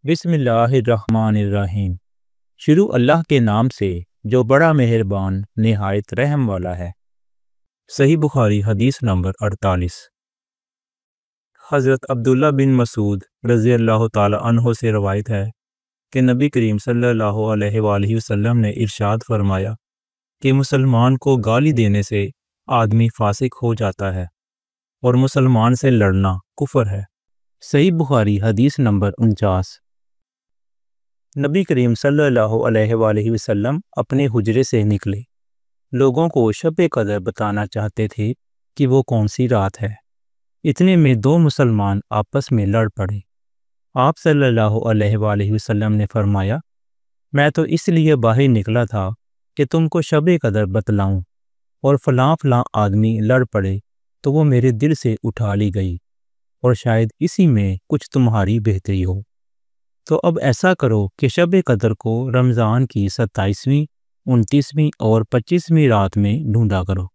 بسم اللہ الرحمن الرحیم۔ شروع اللہ کے نام سے جو بڑا مہربان نہایت رحم والا ہے۔ صحیح بخاری حدیث نمبر 48۔ حضرت عبداللہ بن مسعود رضی اللہ تعالی عنہ سے روایت ہے کہ نبی کریم صلی اللہ علیہ وآلہ وسلم نے ارشاد فرمایا کہ مسلمان کو گالی دینے سے آدمی فاسق ہو جاتا ہے اور مسلمان سے لڑنا کفر ہے۔ صحیح بخاری حدیث نمبر 49۔ نبی کریم صلی اللہ علیہ وآلہ وسلم اپنے حجرے سے نکلے، لوگوں کو شب قدر بتانا چاہتے تھے کہ وہ کون سی رات ہے۔ اتنے میں دو مسلمان آپس میں لڑ پڑے۔ آپ صلی اللہ علیہ وآلہ وسلم نے فرمایا، میں تو اس لیے باہر نکلا تھا کہ تم کو شب قدر بتلاؤں، اور فلاں فلاں آدمی لڑ پڑے تو وہ میرے دل سے اٹھا لی گئی، اور شاید اسی میں کچھ تمہاری بہتری ہو۔ تو اب ایسا کرو کہ شب قدر کو رمضان کی 27ویں، 29ویں اور 25ویں رات میں ڈھونڈا کرو۔